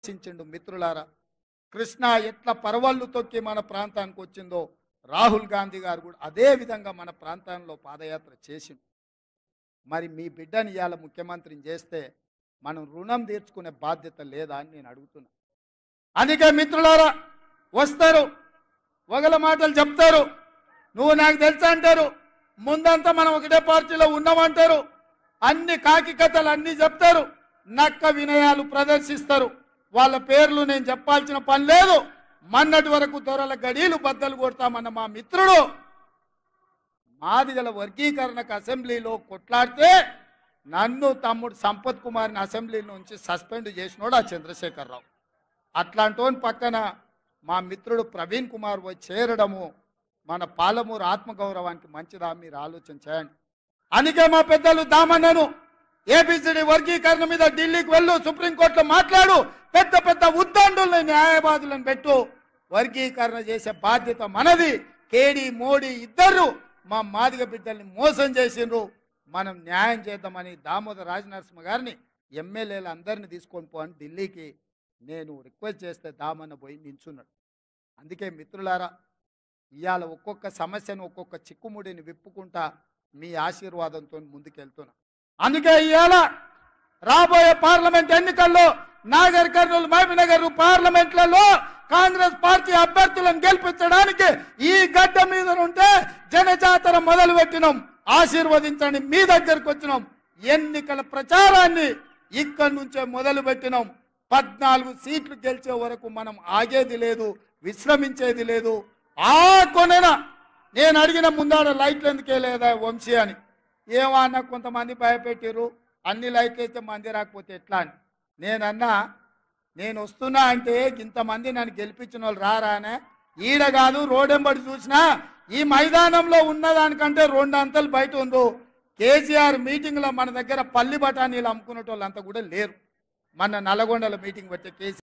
ఆలోచించిండు మిత్రులారా. కృష్ణా ఎట్లా పరవళ్ళు తొక్కి మన ప్రాంతానికి వచ్చిందో రాహుల్ గాంధీ గారు కూడా అదే విధంగా మన ప్రాంతంలో పాదయాత్ర చేసిండు. మరి మీ బిడ్డని ఇవాళ ముఖ్యమంత్రిని చేస్తే మనం రుణం తీర్చుకునే బాధ్యత లేదా అని నేను అడుగుతున్నా. అందుకే మిత్రులారా, వస్తారు ఒకళ్ళ మాటలు చెప్తారు, నువ్వు నాకు తెలుసా అంటారు, ముందంతా మనం ఒకటే పార్టీలో ఉన్నామంటారు, అన్ని కాకి కథలు అన్నీ చెప్తారు, నక్క వినయాలు ప్రదర్శిస్తారు. వాళ్ళ పేర్లు నేను చెప్పాల్సిన పని లేదు. మొన్నటి వరకు దొరల గడీలు బద్దలు కొడతామన్న మా మిత్రుడు మాదిగల వర్గీకరణకు అసెంబ్లీలో కొట్లాడితే నన్ను తమ్ముడు సంపత్ కుమార్ని అసెంబ్లీ నుంచి సస్పెండ్ చేసినోడు ఆ చంద్రశేఖరరావు. అట్లాంటి పక్కన మా మిత్రుడు ప్రవీణ్ కుమార్ పోయి చేరడము మన పాలమూరు ఆత్మగౌరవానికి మంచిదా? మీరు ఆలోచన చేయండి. అందుకే మా పెద్దలు దామన్నను ఏబిసిడి వర్గీకరణ మీద ఢిల్లీకి వెళ్ళు, సుప్రీంకోర్టులో మాట్లాడు, పెద్ద పెద్ద ఉద్దండుల్ని న్యాయవాదులను పెట్టు, వర్గీకరణ చేసే బాధ్యత మనది. కేడి మోడీ ఇద్దరు మా మాదిగ బిడ్డల్ని మోసం చేసిండ్రు, మనం న్యాయం చేద్దామని దామోదర్ రాజనరసింహ గారిని ఎమ్మెల్యేలు అందరిని తీసుకొని పోని ఢిల్లీకి నేను రిక్వెస్ట్ చేస్తే దామన్న పోయి నించున్నాడు. అందుకే మిత్రులారా, ఇవాళ ఒక్కొక్క సమస్యను ఒక్కొక్క చిక్కుముడిని విప్పుకుంటా మీ ఆశీర్వాదంతో ముందుకెళ్తున్నా. అందుకే ఇవాళ రాబోయే పార్లమెంట్ ఎన్నికల్లో నాగర్ కర్నూలు మహబూబ్నగర్ పార్లమెంట్లలో కాంగ్రెస్ పార్టీ అభ్యర్థులను గెలిపించడానికి ఈ గడ్డ మీద ఉంటే జనజాతర మొదలు పెట్టినాం. ఆశీర్వదించండి, మీ దగ్గరకు వచ్చినాం. ఎన్నికల ప్రచారాన్ని ఇక్కడి నుంచే మొదలు పెట్టినాం. 14 సీట్లు గెలిచే వరకు మనం ఆగేది లేదు, విశ్రమించేది లేదు. ఆ కొనెన నేను అడిగిన ముందాడ లైట్లు ఎందుకే లేదా వంశీ అని, ఏమన్నా కొంతమంది భయపెట్టారు, అన్ని లైట్లు అయితే మంది రాకపోతే ఎట్లా అని. నేనన్నా, నేను వస్తున్నా అంటే ఇంతమంది నన్ను గెలిపించిన వాళ్ళు రారానే, ఈడ కాదు రోడెంబడి చూసినా ఈ మైదానంలో ఉన్నదానికంటే 2 అంతలు బయట ఉందో. కేసీఆర్ మీటింగ్లో మన దగ్గర పల్లి బఠానీలు అమ్ముకునే వాళ్ళు అంతా కూడా లేరు. మన నల్లగొండలో మీటింగ్ పెట్టే కేసీఆర్